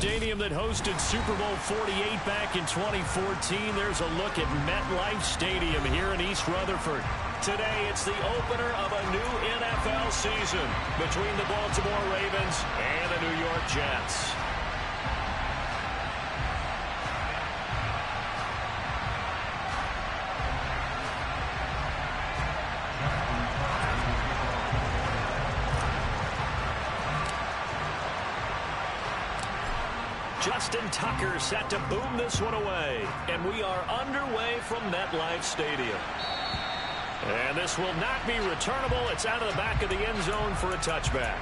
stadium that hosted Super Bowl 48 back in 2014. There's a look at MetLife Stadium here in East Rutherford. Today, it's the opener of a new NFL season between the Baltimore Ravens and the New York Jets. Justin Tucker set to boom this one away. And we are underway from MetLife Stadium. And this will not be returnable. It's out of the back of the end zone for a touchback.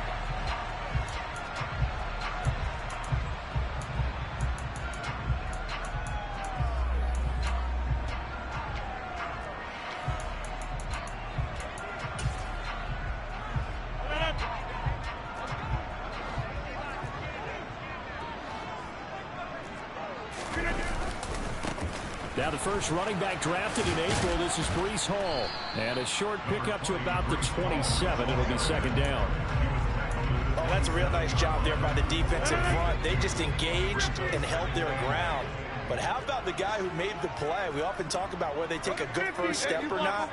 Now the first running back drafted in April, this is Breece Hall. And a short pickup to about the 27. It'll be second down. Oh, that's a real nice job there by the defensive front. They just engaged and held their ground. But how about the guy who made the play? We often talk about whether they take a good first step or not.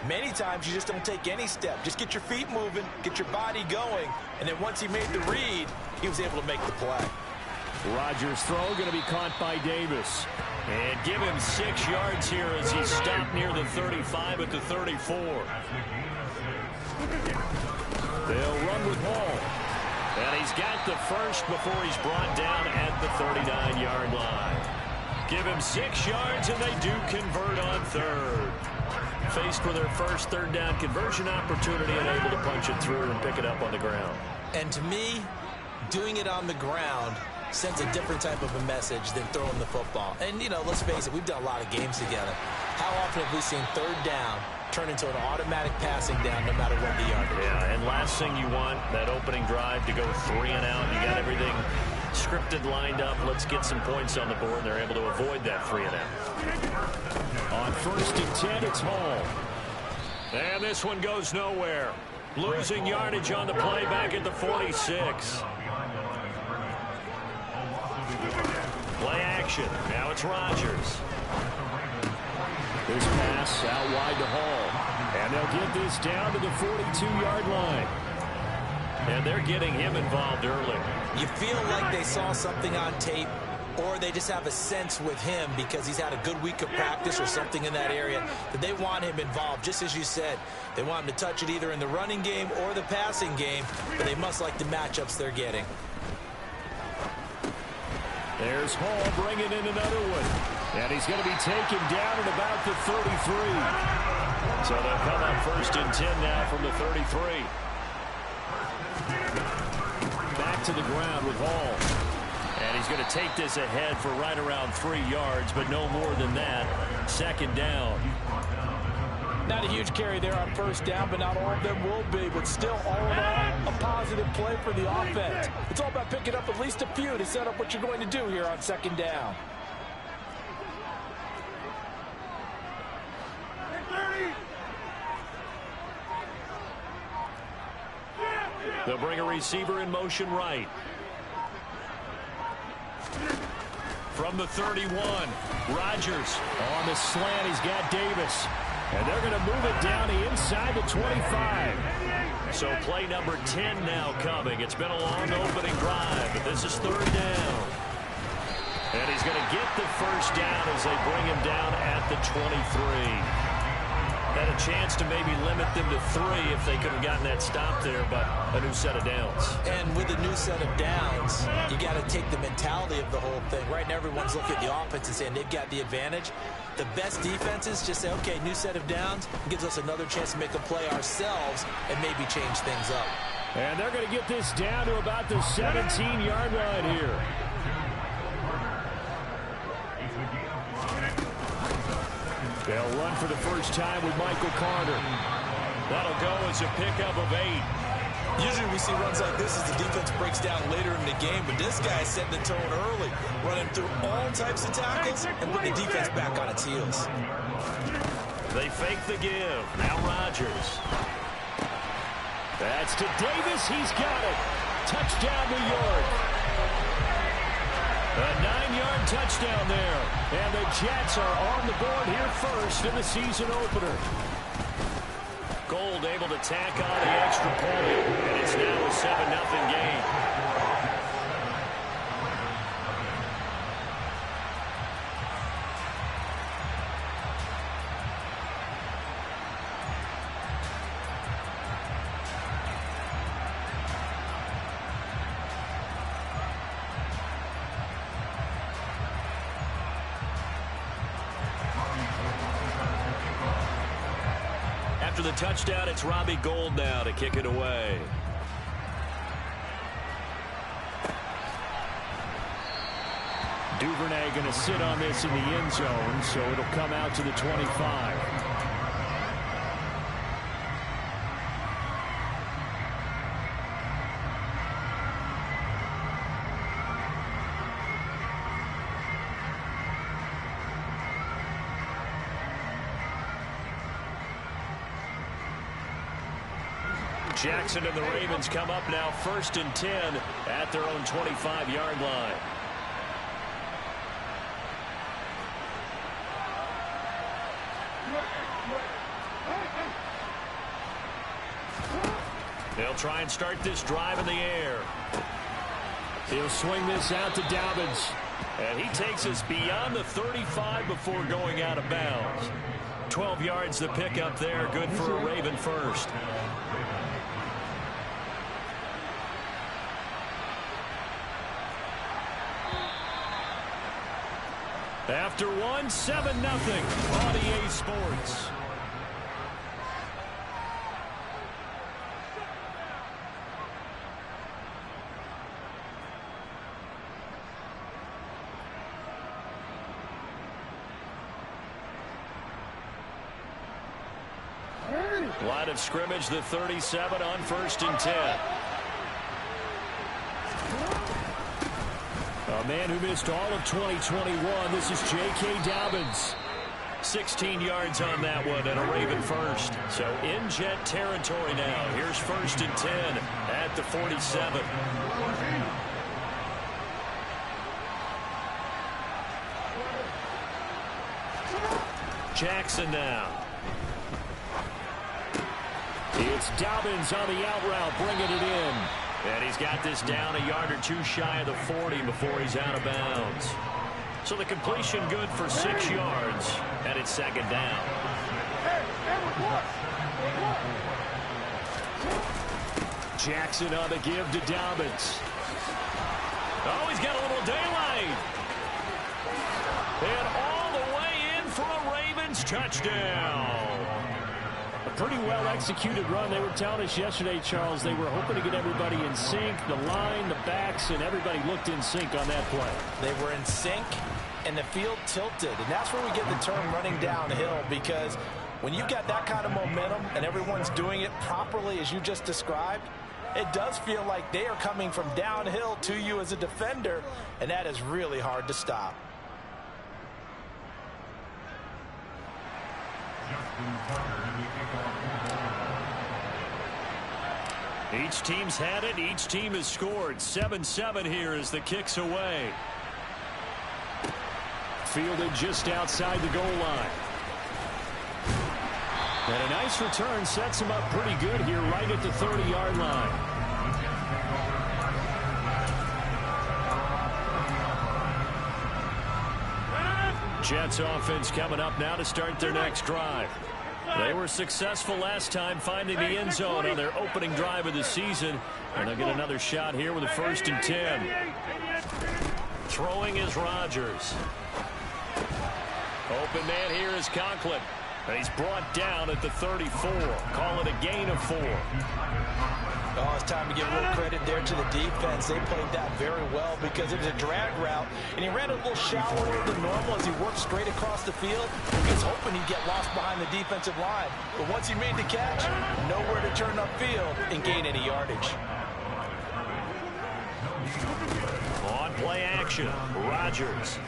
Many times you just don't take any step. Just get your feet moving, get your body going. And then once he made the read, he was able to make the play. Rodgers' throw going to be caught by Davis. And give him 6 yards here as he stopped near the 35 at the 34. They'll run with Hall. And he's got the first before he's brought down at the 39-yard line. Give him 6 yards, and they do convert on third. Faced with their first third down conversion opportunity and able to punch it through and pick it up on the ground. And to me, doing it on the ground sends a different type of a message than throwing the football. And, you know, let's face it, we've done a lot of games together. How often have we seen third down turn into an automatic passing down no matter what the yardage? Yeah, and last thing you want, that opening drive to go 3 and out. You got everything scripted, lined up. Let's get some points on the board, and they're able to avoid that 3 and out. On 1st and 10, it's Hall. And this one goes nowhere. Losing yardage on the play back at the 46. Play action. Now it's Rodgers. This pass out wide to Hall. And they'll get this down to the 42-yard line. And they're getting him involved early. You feel like they saw something on tape, or they just have a sense with him because he's had a good week of practice or something in that area that they want him involved. Just as you said, they want him to touch it either in the running game or the passing game, but they must like the matchups they're getting. There's Hall bringing in another one. And he's going to be taken down at about the 33. So they'll come up 1st and 10 now from the 33. Back to the ground with Hall. And he's going to take this ahead for right around 3 yards, but no more than that. 2nd down. Not a huge carry there on 1st down, but not all of them will be. But still, all in all, a positive play for the offense. It's all about picking up at least a few to set up what you're going to do here on 2nd down. They'll bring a receiver in motion right. From the 31, Rodgers on the slant. He's got Davis. And they're going to move it down to inside the 25. So play number 10 now coming. It's been a long opening drive, but this is 3rd down. And he's going to get the 1st down as they bring him down at the 23. Had a chance to maybe limit them to 3 if they could have gotten that stop there, but a new set of downs. And with a new set of downs, you got to take the mentality of the whole thing. Right now, everyone's looking at the offense and saying they've got the advantage. The best defenses just say, okay, new set of downs, gives us another chance to make a play ourselves and maybe change things up. And they're going to get this down to about the 17-yard line here. They'll run for the first time with Michael Carter. That'll go as a pickup of 8. Usually we see runs like this as the defense breaks down later in the game, but this guy is setting the tone early, running through all types of tackles and putting the defense back on its heels. They fake the give. Now Rodgers. That's to Davis. He's got it. Touchdown, New York. A 9-yard touchdown there. And the Jets are on the board here first in the season opener. Gold able to tack on the extra point. And it's now a 7-0 game. After the touchdown, it's Robbie Gould now to kick it away. Duvernay going to sit on this in the end zone, so it'll come out to the 25. Jackson and the Ravens come up now 1st and 10 at their own 25-yard line. They'll try and start this drive in the air. He'll swing this out to Dobbins. And he takes us beyond the 35 before going out of bounds. 12 yards the pickup there. Good for a Raven first. After one, 7-0 on EA Sports. Line of scrimmage, the 37 on 1st and 10. A man who missed all of 2021. This is J.K. Dobbins. 16 yards on that one and a Raven first. So in Jet territory now. Here's 1st and 10 at the 47. Jackson now. It's Dobbins on the out route, bringing it in. And he's got this down a yard or two shy of the 40 before he's out of bounds. So the completion good for 6 yards, and it's 2nd down. Jackson on the give to Dobbins. Oh, he's got a little daylight. And all the way in for a Ravens touchdown. A pretty well-executed run. They were telling us yesterday, Charles, they were hoping to get everybody in sync, the line, the backs, and everybody looked in sync on that play. They were in sync, and the field tilted. And that's where we get the term running downhill, because when you've got that kind of momentum and everyone's doing it properly as you just described, it does feel like they are coming from downhill to you as a defender, and that is really hard to stop. Each team's had it. Each team has scored. 7-7 here as the kick's away. Fielded just outside the goal line. And a nice return sets him up pretty good here right at the 30-yard line. Jets offense coming up now to start their next drive. They were successful last time finding the end zone on their opening drive of the season. And they'll get another shot here with a 1st and 10. Throwing is Rodgers. Open man here is Conklin. And he's brought down at the 34. Call it a gain of 4. Oh, it's time to give a little credit there to the defense. They played that very well because it was a drag route, and he ran a little shallower than normal as he worked straight across the field. He was hoping he'd get lost behind the defensive line. But once he made the catch, nowhere to turn upfield and gain any yardage. On play action, Rodgers.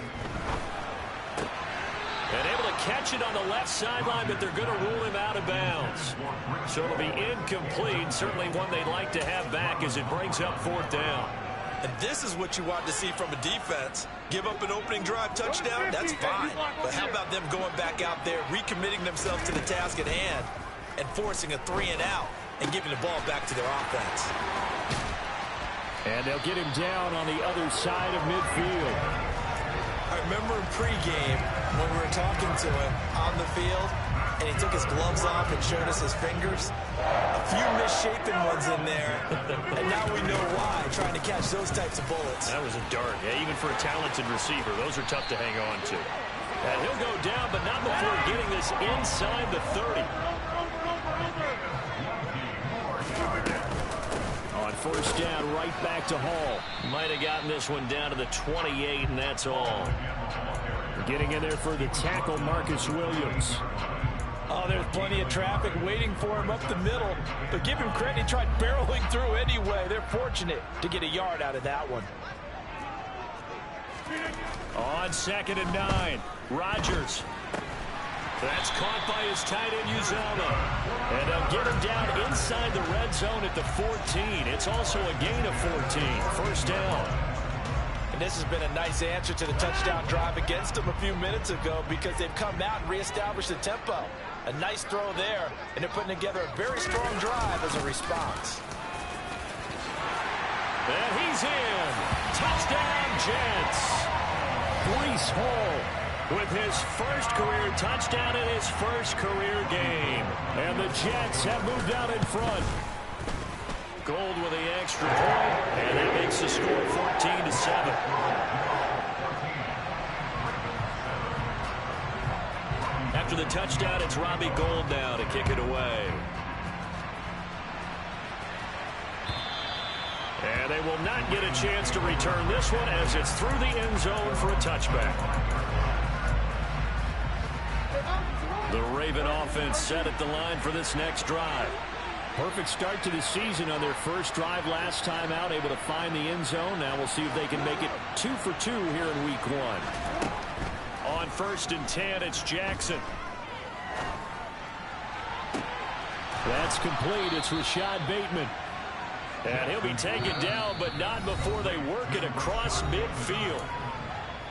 And able to catch it on the left sideline, but they're going to rule him out of bounds. So it'll be incomplete. Certainly one they'd like to have back as it brings up 4th down. And this is what you want to see from a defense. Give up an opening drive touchdown, that's fine. But how about them going back out there, recommitting themselves to the task at hand, and forcing a 3-and-out and giving the ball back to their offense. And they'll get him down on the other side of midfield. I remember in pregame when we were talking to him on the field, and he took his gloves off and showed us his fingers. A few misshapen ones in there, and now we know why, trying to catch those types of bullets. That was a dart. Yeah, even for a talented receiver, those are tough to hang on to. And he'll go down, but not before getting this inside the 30. On first down, right back to Hall. Might have gotten this one down to the 28, and that's all. Getting in there for the tackle, Marcus Williams. Oh, there's plenty of traffic waiting for him up the middle. But give him credit, he tried barreling through anyway. They're fortunate to get a yard out of that one. On 2nd and 9, Rodgers. That's caught by his tight end, Uzama. And they'll get him down inside the red zone at the 14. It's also a gain of 14. First down. And this has been a nice answer to the touchdown drive against them a few minutes ago because they've come out and reestablished the tempo. A nice throw there, and they're putting together a very strong drive as a response. And he's in. Touchdown, Jets. Breece Hall with his first career touchdown in his first career game. And the Jets have moved out in front. Gold with the extra point, and that makes the score 14-7. After the touchdown, it's Robbie Gould now to kick it away. And they will not get a chance to return this one as it's through the end zone for a touchback. The Raven offense set at the line for this next drive. Perfect start to the season on their first drive last time out, able to find the end zone. Now we'll see if they can make it 2 for 2 here in week 1. On 1st and 10, it's Jackson. That's complete. It's Rashad Bateman. And he'll be taken down, but not before they work it across midfield.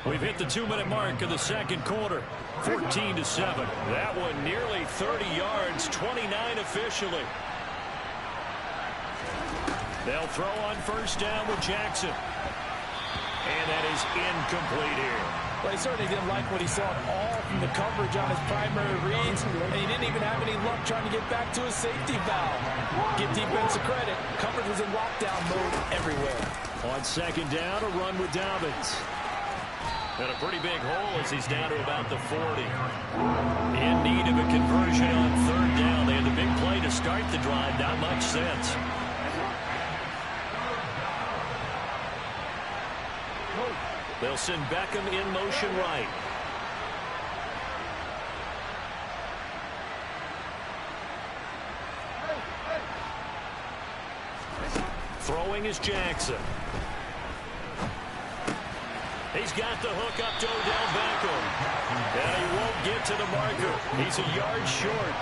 We've hit the 2-minute mark of the second quarter. 14-7. That one nearly 30 yards, 29 officially. They'll throw on first down with Jackson. And that is incomplete here. Well, he certainly didn't like what he saw at all from the coverage on his primary reads, and he didn't even have any luck trying to get back to his safety valve. Give defensive credit. Coverage was in lockdown mode everywhere. On 2nd down, a run with Dobbins. And a pretty big hole as he's down to about the 40. In need of a conversion on 3rd down. They had the big play to start the drive. Not much sense. They'll send Beckham in motion right. Throwing is Jackson. He's got the hook up to Odell Beckham. And he won't get to the marker. He's a yard short.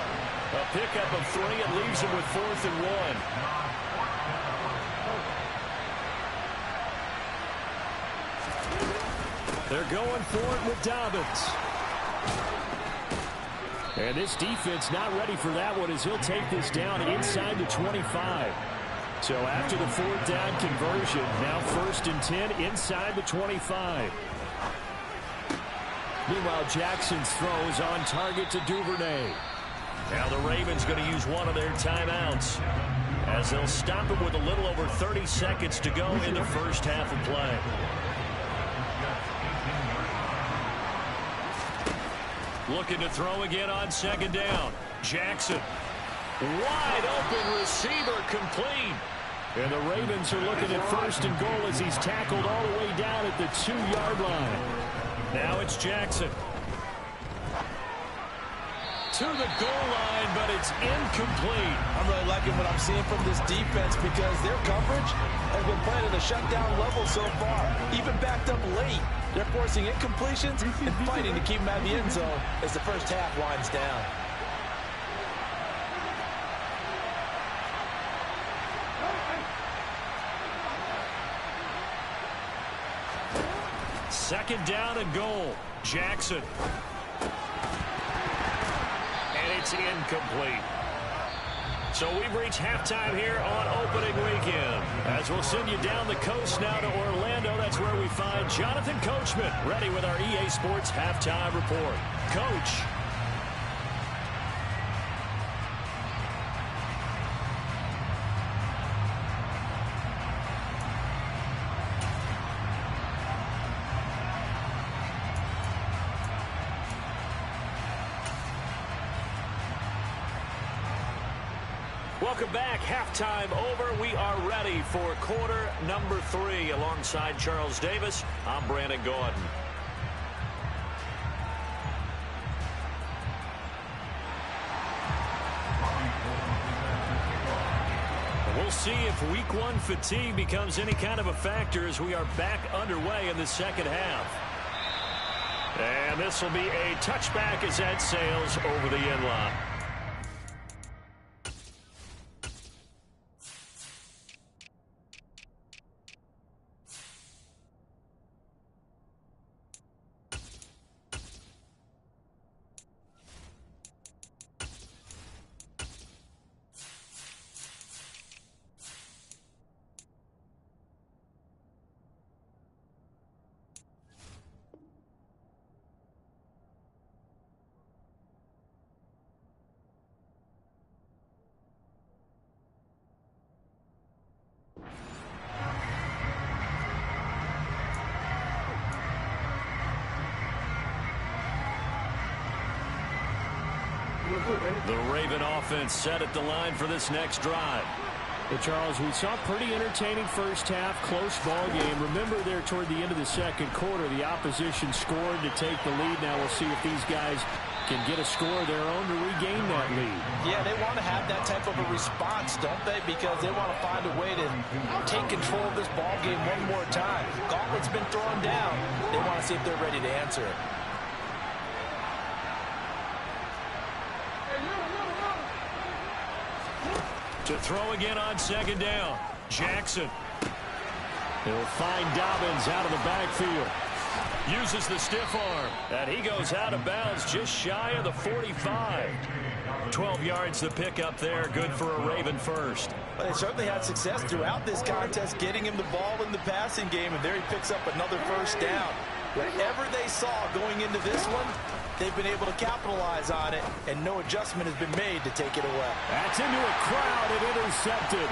A pickup of 3 and leaves him with 4th and 1. They're going for it with Dobbins. And this defense not ready for that one as he'll take this down inside the 25. So after the 4th down conversion, now 1st and 10 inside the 25. Meanwhile, Jackson's throw is on target to Duvernay. Now the Ravens going to use one of their timeouts as they'll stop it with a little over 30 seconds to go in the first half of play. Looking to throw again on 2nd down. Jackson. Wide open receiver complete. And the Ravens are looking at 1st and goal as he's tackled all the way down at the 2-yard line. Now it's Jackson. To the goal line, but it's incomplete. I'm really liking what I'm seeing from this defense because their coverage has been playing at a shutdown level so far. Even backed up late. They're forcing incompletions and fighting to keep them out of the end zone as the first half winds down. Second down and goal. Jackson. And it's incomplete. So we've reached halftime here on opening weekend. As we'll send you down the coast now to Orlando, that's where we find Jonathan Coachman, ready with our EA Sports halftime report. Coach. Welcome back. Halftime over. We are ready for quarter number 3. Alongside Charles Davis, I'm Brandon Gordon. We'll see if week 1 fatigue becomes any kind of a factor as we are back underway in the second half. And this will be a touchback as that sails over the end line. The Raven offense set at the line for this next drive. Well, Charles, we saw a pretty entertaining first half, close ball game. Remember there toward the end of the second quarter, the opposition scored to take the lead. Now we'll see if these guys can get a score of their own to regain that lead. Yeah, they want to have that type of a response, don't they? Because they want to find a way to take control of this ball game one more time. Gauntlet's been thrown down. They want to see if they're ready to answer it. To throw again on second down. Jackson. He'll find Dobbins out of the backfield. Uses the stiff arm. And he goes out of bounds just shy of the 45. 12 yards to pick up there. Good for a Raven first. Well, they certainly had success throughout this contest getting him the ball in the passing game. And there he picks up another first down. Whatever they saw going into this one, they've been able to capitalize on it, and no adjustment has been made to take it away. That's into a crowd and intercepted.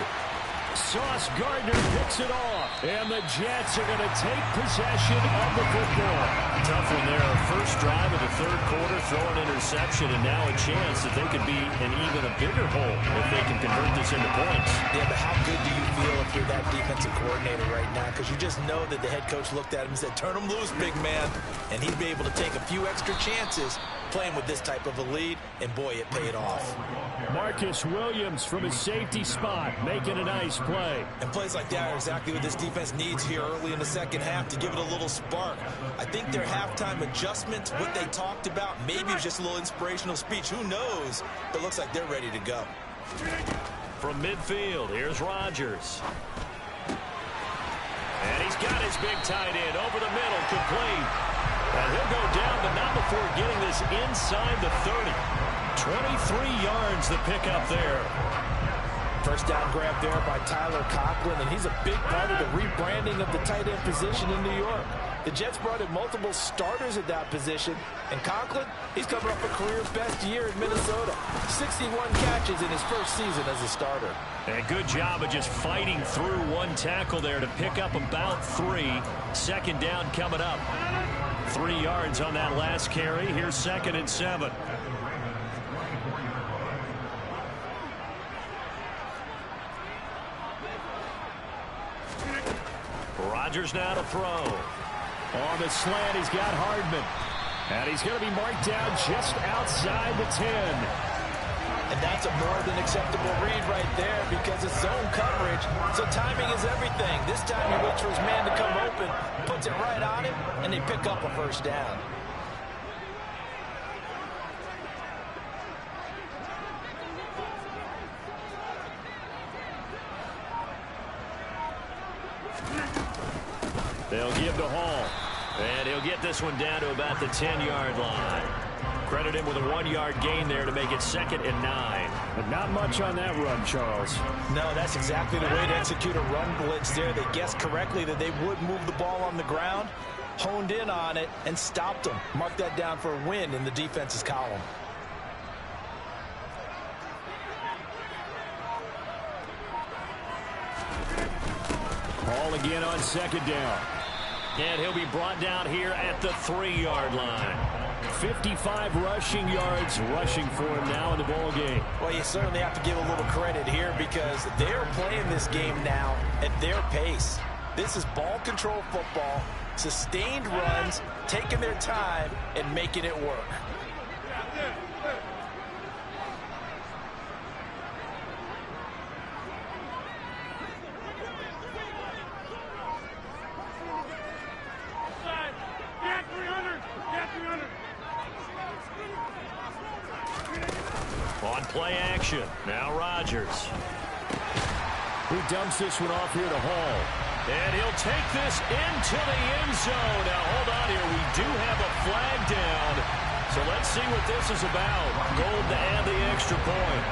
Sauce Gardner picks it off, and the Jets are going to take possession of the football. Tough one there. First drive of the third quarter, throw an interception, and now a chance that they could be in even a bigger hole if they can convert this into points. Yeah, but how good do you feel if you're that defensive coordinator right now? Because you just know that the head coach looked at him and said, turn him loose, big man. And he'd be able to take a few extra chances playing with this type of a lead, and boy, it paid off. Marcus Williams from his safety spot making a nice play. And plays like that are exactly what this defense needs here early in the second half to give it a little spark. I think their halftime adjustments, what they talked about, maybe it was just a little inspirational speech. Who knows? But it looks like they're ready to go. From midfield, here's Rodgers. And he's got his big tight end over the middle, complete. And he'll go down, but not before getting this inside the 30. 23 yards to pick up there. First down grab there by Tyler Conklin, and he's a big part of the rebranding of the tight end position in New York. The Jets brought in multiple starters at that position, and Conklin, he's coming off a career best year in Minnesota. 61 catches in his first season as a starter. And good job of just fighting through one tackle there to pick up about 3. Second down coming up. 3 yards on that last carry. Here's 2nd and 7. Rodgers now to throw. On the slant, he's got Hardman. And he's going to be marked down just outside the 10. And that's a more than acceptable read right there because it's zone coverage, so timing is everything. This time he waits for his man to come open, puts it right on him, and they pick up a first down. They'll give to Hall. And he'll get this one down to about the 10-yard line. Credit him with a 1-yard gain there to make it 2nd and 9. But not much on that run, Charles. No, that's exactly the way to execute a run blitz there. They guessed correctly that they would move the ball on the ground, honed in on it, and stopped them. Mark that down for a win in the defense's column. Ball again on 2nd down. And he'll be brought down here at the 3-yard line. 55 rushing yards rushing for him now in the ball game. Well, you certainly have to give a little credit here because they're playing this game now at their pace. This is ball control football, sustained runs, taking their time, and making it work. On play action, now Rodgers. He dumps this one off here to Hall. And he'll take this into the end zone. Now, hold on here. We do have a flag down. So let's see what this is about. Gold to add the extra point.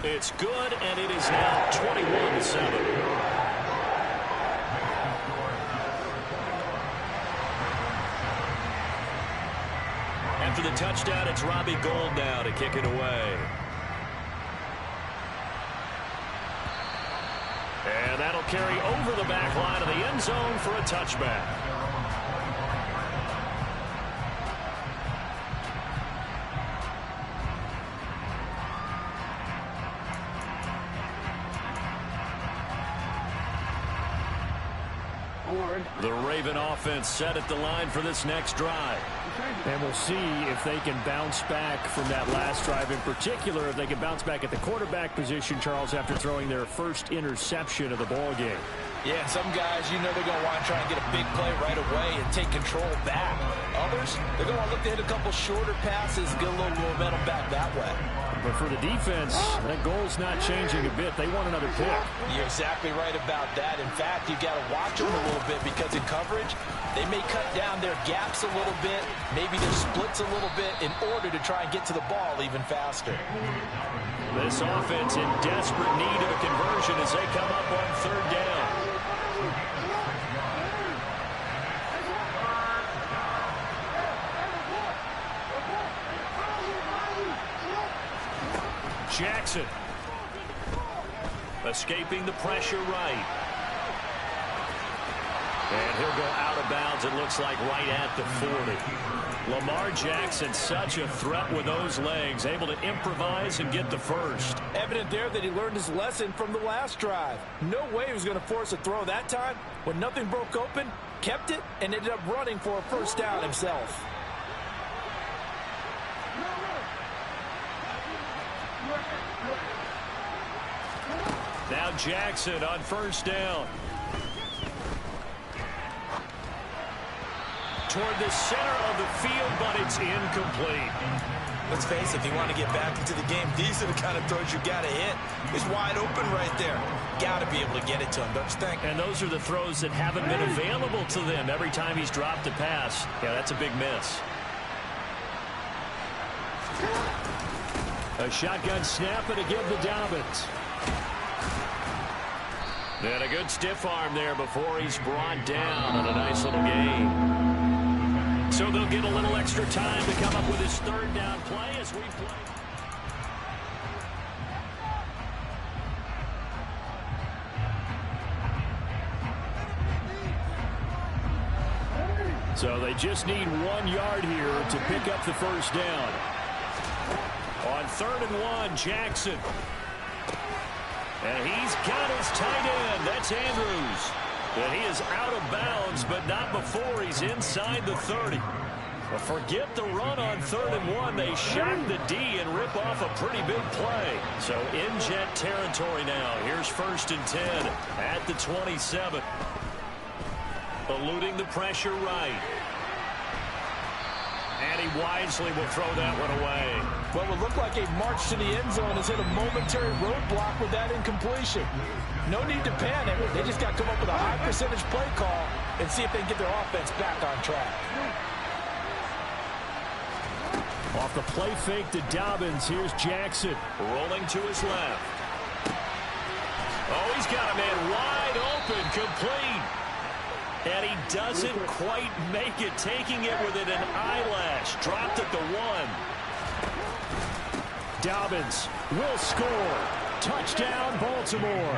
It's good, and it is now 21-7. After the touchdown, it's Robbie Gould now to kick it away. And that'll carry over the back line of the end zone for a touchback. The Raven offense set at the line for this next drive. And we'll see if they can bounce back from that last drive. In particular, if they can bounce back at the quarterback position, Charles, after throwing their first interception of the ball game. Yeah, and some guys, you know they're going to want to try and get a big play right away and take control back. Others, they're going to look to hit a couple shorter passes, get a little momentum back that way. But for the defense, that goal's not changing a bit. They want another pick. You're exactly right about that. In fact, you've got to watch them a little bit because in coverage, they may cut down their gaps a little bit, maybe their splits a little bit in order to try and get to the ball even faster. This offense in desperate need of a conversion as they come up on 3rd down. Jackson escaping the pressure right. And he'll go out of bounds, it looks like, right at the 40. Lamar Jackson, such a threat with those legs, able to improvise and get the first. Evident there that he learned his lesson from the last drive. No way he was going to force a throw that time. When nothing broke open, kept it, and ended up running for a first down himself. Now Jackson on 1st down. Toward the center of the field, but it's incomplete. Let's face it, if you want to get back into the game, these are the kind of throws you got to hit. It's wide open right there. Got to be able to get it to him, don't you think? And those are the throws that haven't been available to them every time he's dropped a pass. Yeah, that's a big miss. A shotgun snap and again to Dobbins. And a good stiff arm there before he's brought down on a nice little gain. So they'll get a little extra time to come up with his 3rd down play as we play. So they just need 1 yard here to pick up the first down. On 3rd and 1, Jackson. And he's got his tight end. That's Andrews. And he is out of bounds, but not before he's inside the 30. But forget the run on 3rd and 1. They shock the D and rip off a pretty big play. So in jet territory now. Here's 1st and 10 at the 27. Eluding the pressure right. And he wisely will throw that one away. What would look like a march to the end zone has hit a momentary roadblock with that incompletion. No need to panic. They just got to come up with a high percentage play call and see if they can get their offense back on track. Off the play fake to Dobbins. Here's Jackson. Rolling to his left. Oh, he's got a man wide open, complete. And he doesn't quite make it, taking it within an eyelash. Dropped at the 1. Dobbins will score. Touchdown, Baltimore.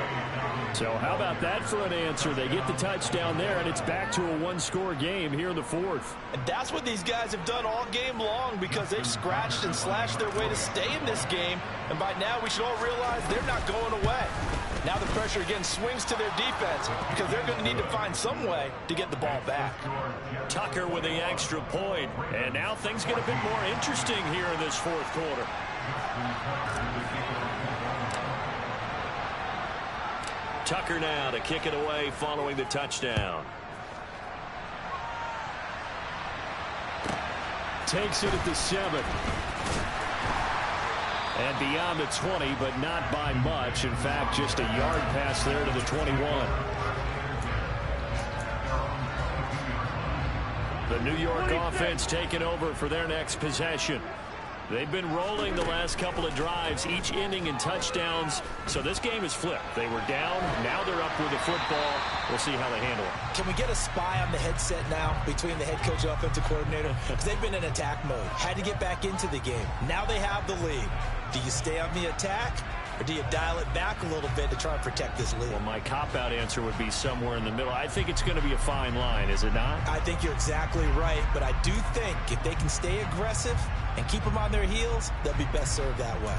So how about that for an answer? They get the touchdown there, and it's back to a one-score game here in the 4th. And that's what these guys have done all game long, because they've scratched and slashed their way to stay in this game. And by now, we should all realize they're not going away. Now the pressure again swings to their defense, because they're going to need to find some way to get the ball back. Tucker with the extra point. And now things get a bit more interesting here in this 4th quarter. Tucker now to kick it away following the touchdown. Takes it at the 7. And beyond the 20, but not by much. In fact, just a yard pass there to the 21. The New York offense taking over for their next possession. They've been rolling the last couple of drives, each inning in touchdowns. So this game is flipped. They were down. Now they're up with the football. We'll see how they handle it. Can we get a spy on the headset now between the head coach and offensive coordinator? Because they've been in attack mode. Had to get back into the game. Now they have the lead. Do you stay on the attack, or do you dial it back a little bit to try and protect this lead? Well, my cop-out answer would be somewhere in the middle. I think it's going to be a fine line, is it not? I think you're exactly right, but I do think if they can stay aggressive and keep them on their heels, they'll be best served that way.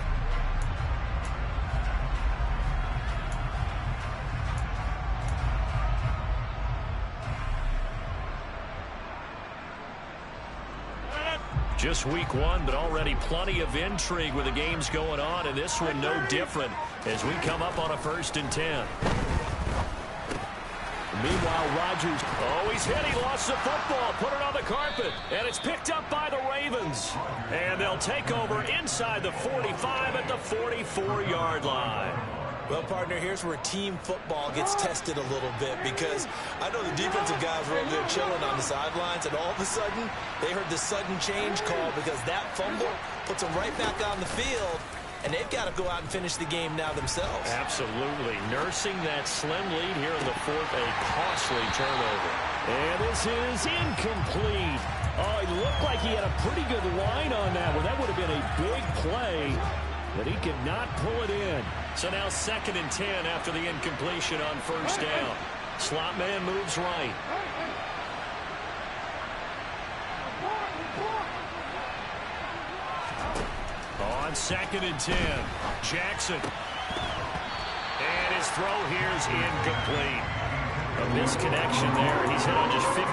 Just week 1, but already plenty of intrigue with the games going on, and this one no different as we come up on a 1st and 10. Meanwhile, Rodgers, oh, he's hit. He lost the football, put it on the carpet, and it's picked up by the Ravens. And they'll take over inside the 45 at the 44-yard line. Well, partner, here's where team football gets tested a little bit, because I know the defensive guys were over there chilling on the sidelines, and all of a sudden, they heard the sudden change call, because that fumble puts them right back on the field, and they've got to go out and finish the game now themselves. Absolutely. Nursing that slim lead here in the 4th, a costly turnover. And this is incomplete. Oh, it looked like he had a pretty good line on that one. That would have been a big play, but he could not pull it in. So now 2nd and 10 after the incompletion on 1st down. Slot man moves right. On 2nd and 10, Jackson. And his throw here is incomplete. A misconnection there. He's hit on just 50%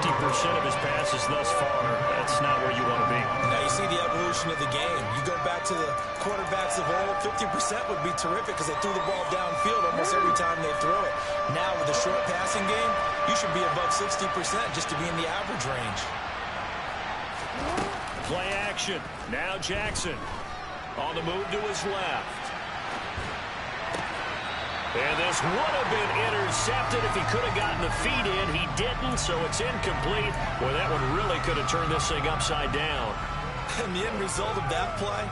of his passes thus far. That's not where you want to be. Now you see the evolution of the game. You go back to the quarterbacks of old, 50% would be terrific because they threw the ball downfield almost every time they throw it. Now with the short passing game, you should be above 60% just to be in the average range. Play action. Now Jackson on the move to his left. And this would have been intercepted if he could have gotten the feet in. He didn't, so it's incomplete. Boy, that one really could have turned this thing upside down. And the end result of that play,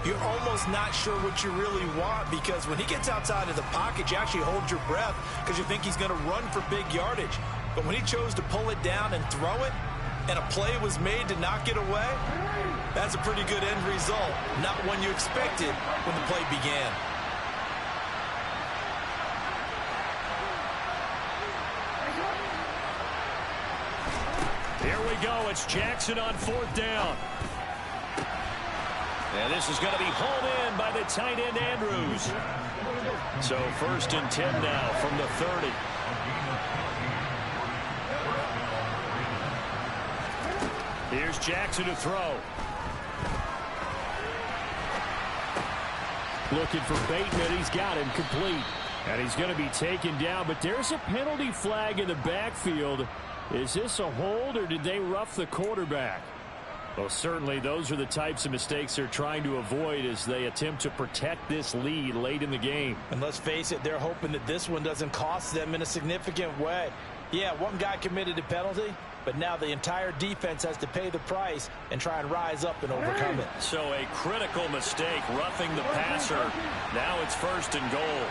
you're almost not sure what you really want, because when he gets outside of the pocket, you actually hold your breath because you think he's going to run for big yardage. But when he chose to pull it down and throw it, and a play was made to knock it away, that's a pretty good end result. Not one you expected when the play began. Here we go. It's Jackson on 4th down. And this is going to be hauled in by the tight end, Andrews. So 1st and 10 now from the 30. Here's Jackson to throw. Looking for Bateman. He's got him complete. And he's going to be taken down, but there's a penalty flag in the backfield. Is this a hold, or did they rough the quarterback? Well, certainly those are the types of mistakes they're trying to avoid as they attempt to protect this lead late in the game. And let's face it, they're hoping that this one doesn't cost them in a significant way. Yeah, one guy committed a penalty, but now the entire defense has to pay the price and try and rise up and overcome it. So a critical mistake, roughing the passer. Now it's 1st and goal.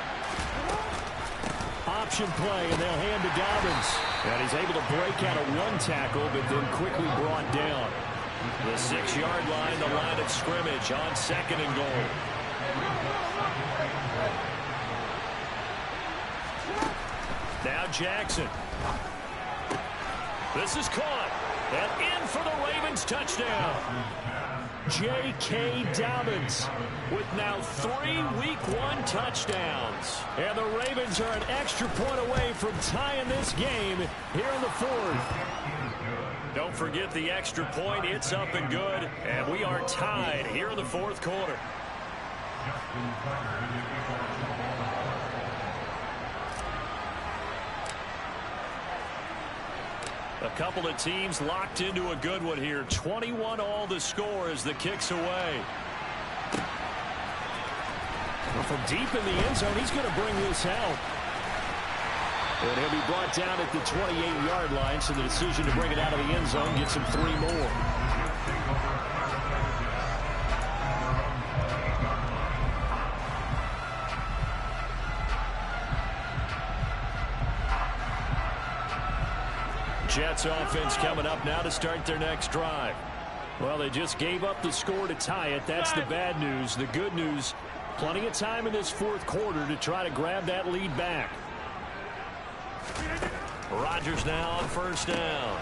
Option play, and they'll hand to Dobbins. And he's able to break out of one tackle, but then quickly brought down. The 6-yard line, the line of scrimmage on 2nd and goal. Now Jackson. This is caught. And in for the Ravens touchdown. J.K. Dobbins with now 3 Week 1 touchdowns. And the Ravens are an extra point away from tying this game here in the 4th. Don't forget the extra point. It's up and good. And we are tied here in the 4th quarter. A couple of teams locked into a good one here. 21 all the score as the kick's away. Well, from deep in the end zone, he's going to bring this out. And he'll be brought down at the 28-yard line, so the decision to bring it out of the end zone gets him 3 more. Jets offense coming up now to start their next drive. Well, they just gave up the score to tie it. That's the bad news. The good news, plenty of time in this 4th quarter to try to grab that lead back. Rodgers now on 1st down.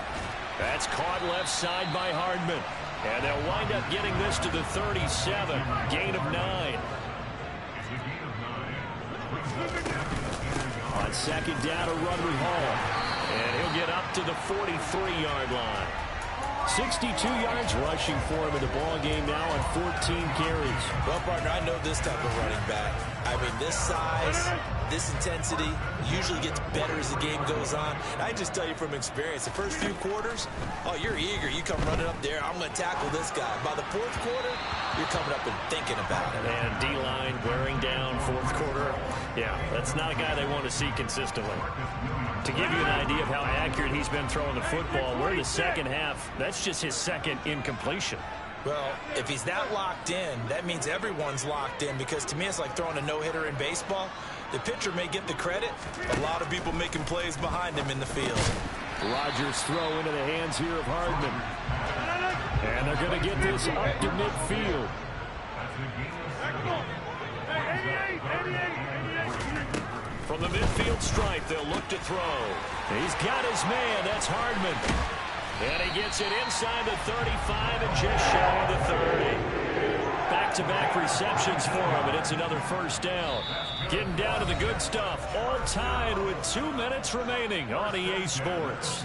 That's caught left side by Hardman. And they'll wind up getting this to the 37. Gain of 9. On 2nd down, a run with Hall. And he'll get up to the 43-yard line. 62 yards rushing for him in the ball game now on 14 carries. Well, partner, I know this type of running back. I mean, this size, this intensity usually gets better as the game goes on. I just tell you from experience, the first few quarters, oh, you're eager. You come running up there, I'm going to tackle this guy. By the 4th quarter, you're coming up and thinking about it. And D-line wearing down 4th quarter. Yeah, that's not a guy they want to see consistently. To give you an idea of how accurate he's been throwing the football, we're in the 2nd half. That's just his 2nd incompletion. Well, if he's that locked in, that means everyone's locked in, because to me it's like throwing a no-hitter in baseball. The pitcher may get the credit, a lot of people making plays behind him in the field. Rodgers throw into the hands here of Hardman. And they're going to get this up to midfield. From the midfield stripe, they'll look to throw. He's got his man. That's Hardman. And he gets it inside the 35 and just shy of the 30. Back-to-back receptions for him, and it's another 1st down. Getting down to the good stuff. All tied with 2 minutes remaining on EA Sports.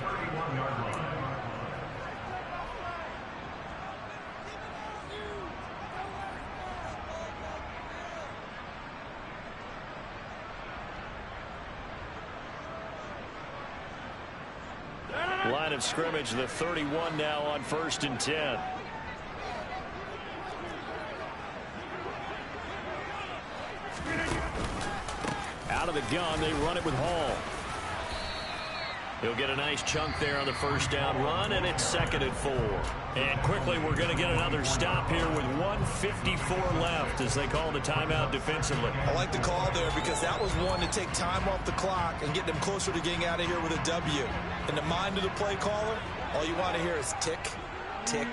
Line of scrimmage, the 31 now on 1st and 10. Out of the gun, they run it with Hall. He'll get a nice chunk there on the 1st down run, and it's 2nd and 4. And quickly, we're going to get another stop here with 1:54 left as they call the timeout defensively. I like the call there because that was one to take time off the clock and get them closer to getting out of here with a W. In the mind of the play caller, all you want to hear is tick, tick,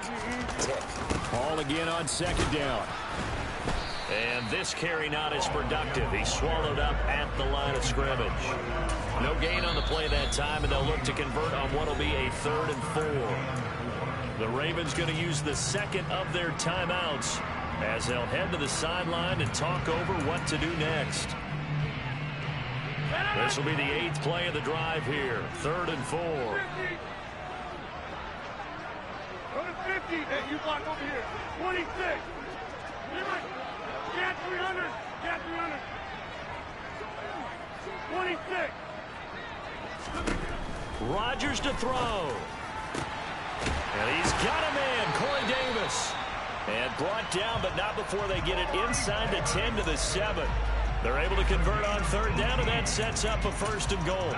tick. Hall again on 2nd down. And this carry not as productive. He's swallowed up at the line of scrimmage. No gain on the play that time, and they'll look to convert on what will be a 3rd and 4. The Ravens going to use the 2nd of their timeouts as they'll head to the sideline and talk over what to do next. This will be the 8th play of the drive here. 3rd and 4. Go to 50. Hey, you block over here. 26. Get 300. Get 300. 26. Rodgers to throw. And he's got a man, Corey Davis. And brought down, but not before they get it inside the 10 to the 7. They're able to convert on third down, and that sets up a 1st and goal.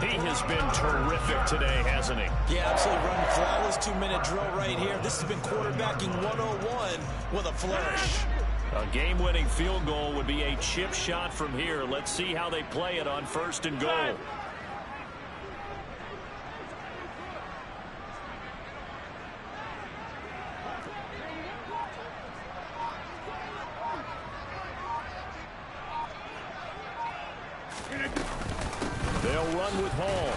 He has been terrific today, hasn't he? Yeah, absolutely. Running flawless 2-minute drill right here. This has been quarterbacking 101 with a flourish. A game-winning field goal would be a chip shot from here. Let's see how they play it on 1st and goal. They'll run with Hall.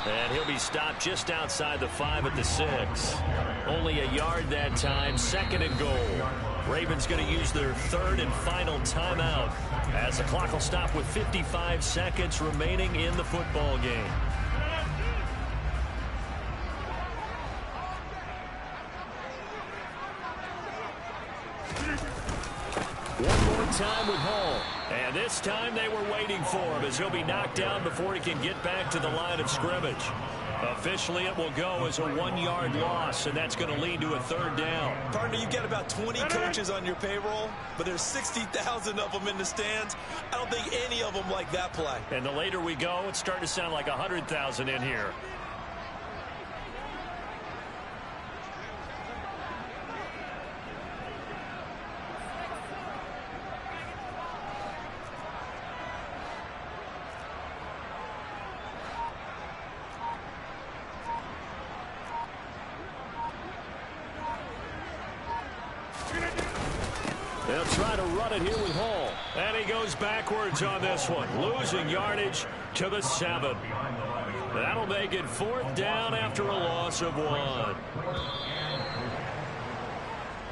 And he'll be stopped just outside the 5 at the 6. Only a yard that time, 2nd and goal. Ravens going to use their 3rd and final timeout as the clock will stop with 55 seconds remaining in the football game. One more time with Hall. And this time they were waiting for him as he'll be knocked down before he can get back to the line of scrimmage. Officially, it will go as a 1-yard loss, and that's going to lead to a 3rd down. Partner, you've got about 20 coaches on your payroll, but there's 60,000 of them in the stands. I don't think any of them like that play. And the later we go, it's starting to sound like 100,000 in here. They'll try to run it here with Hall. And he goes backwards on this one, losing yardage to the 7. That'll make it 4th down after a loss of 1.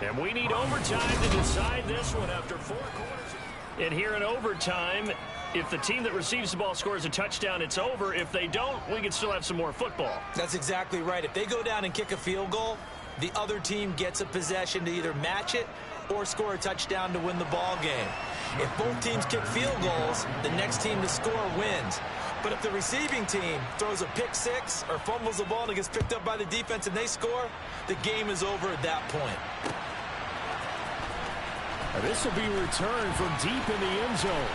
And we need overtime to decide this one after 4 quarters. And here in overtime, if the team that receives the ball scores a touchdown, it's over. If they don't, we can still have some more football. That's exactly right. If they go down and kick a field goal, the other team gets a possession to either match it or score a touchdown to win the ball game. If both teams kick field goals, the next team to score wins. But if the receiving team throws a pick 6 or fumbles the ball and it gets picked up by the defense and they score, the game is over at that point. This will be returned from deep in the end zone.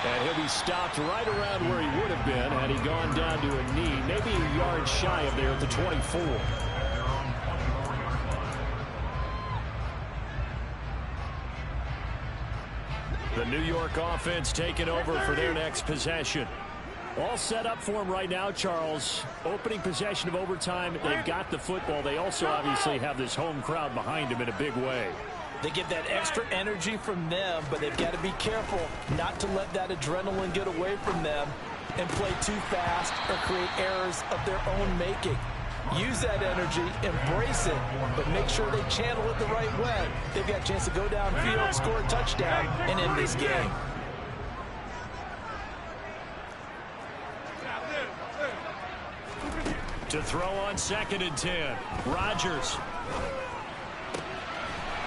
And he'll be stopped right around where he would have been had he gone down to a knee, maybe a yard shy of there at the 24. The New York offense taking over for their next possession. All set up for them right now, Charles. Opening possession of overtime. They've got the football. They also obviously have this home crowd behind them in a big way. They get that extra energy from them, but they've got to be careful not to let that adrenaline get away from them and play too fast or create errors of their own making. Use that energy, embrace it, but make sure they channel it the right way. They've got a chance to go downfield, score a touchdown, and end this game. To throw on 2nd and 10. Rodgers.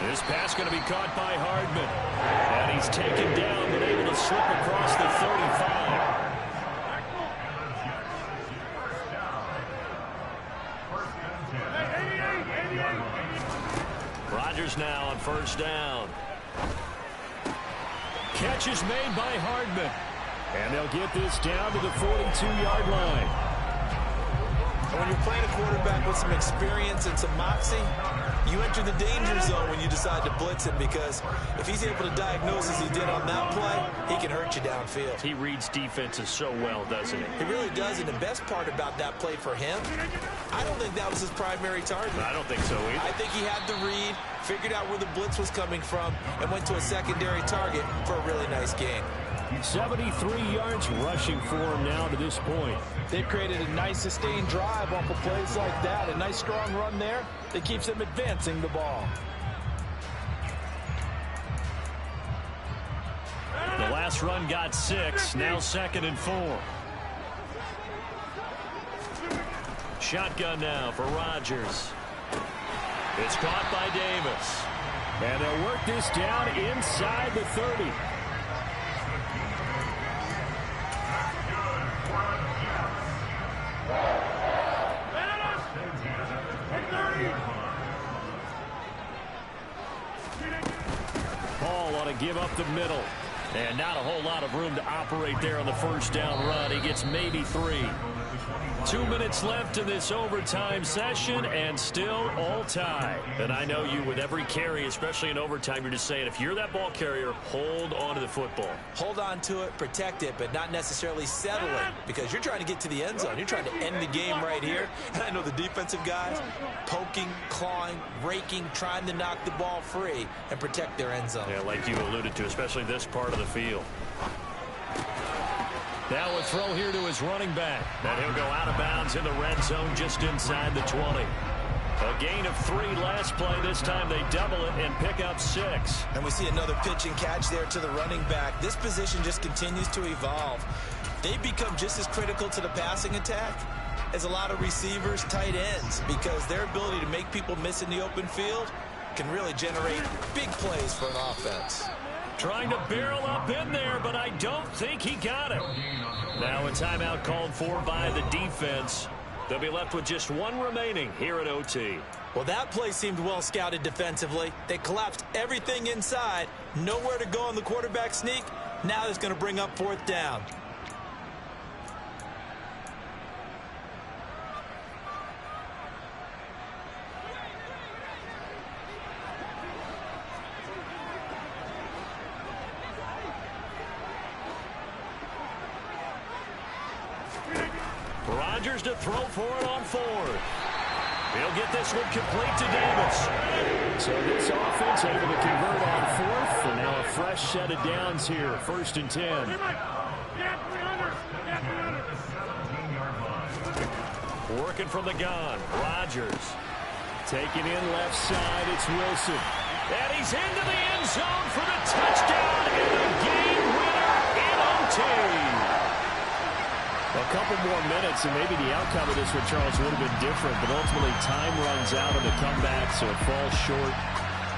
This pass going to be caught by Hardman. And he's taken down, but able to slip across the 35. Rodgers now on 1st down. Catch is made by Hardman. And they'll get this down to the 42-yard line. When you're playing a quarterback with some experience and some moxie, you enter the danger zone when you decide to blitz him, because if he's able to diagnose as he did on that play, he can hurt you downfield. He reads defenses so well, doesn't he? He really does, and the best part about that play for him, I don't think that was his primary target. I don't think so either. I think he had the read, figured out where the blitz was coming from, and went to a secondary target for a really nice gain. 73 yards rushing for him now to this point. They've created a nice sustained drive off of plays like that. A nice strong run there that keeps them advancing the ball. The last run got 6. Now 2nd and 4. Shotgun now for Rodgers. It's caught by Davis. And they'll work this down inside the 30. want to give up the middle. And not a whole lot of room to operate there on the first down run. He gets maybe 3. 2 minutes left in this overtime session, and still all tie. And I know you, with every carry, especially in overtime, you're just saying, if you're that ball carrier, hold on to the football. Hold on to it, protect it, but not necessarily settle it, because you're trying to get to the end zone. You're trying to end the game right here. And I know the defensive guys poking, clawing, raking, trying to knock the ball free and protect their end zone. Yeah, like you alluded to, especially this part of the field. Now a throw here to his running back. And he'll go out of bounds in the red zone just inside the 20. A gain of 3 last play. This time they double it and pick up 6. And we see another pitch and catch there to the running back. This position just continues to evolve. They become just as critical to the passing attack as a lot of receivers, tight ends, because their ability to make people miss in the open field can really generate big plays for an offense. Trying to barrel up in there, but I don't think he got it. Now a timeout called for by the defense. They'll be left with just 1 remaining here at OT. Well, that play seemed well scouted defensively. They collapsed everything inside. Nowhere to go on the quarterback sneak. Now it's going to bring up 4th down. Rodgers to throw for it on 4th. He'll get this one complete to Davis. So this offense able to convert on 4th, and now a fresh set of downs here, 1st and 10. Working from the gun, Rodgers. Taking in left side, it's Wilson. And he's into the end zone for the touchdown and the game winner in OT. A couple more minutes, and maybe the outcome of this one, Charles, would have been different. But ultimately, time runs out on the comeback, so it falls short.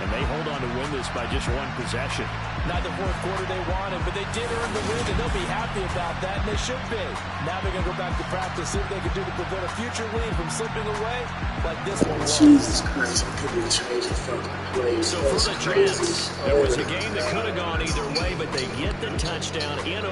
And they hold on to win this by just 1 possession. Not the 4th quarter they wanted, but they did earn the win, and they'll be happy about that, and they should be. Now they're going to go back to practice, see what they can do to prevent a future lead from slipping away like this one was. Jesus Christ, I couldn't trade the fucking plays. So for the Jets, there was a game that could have gone either way, but they get the touchdown in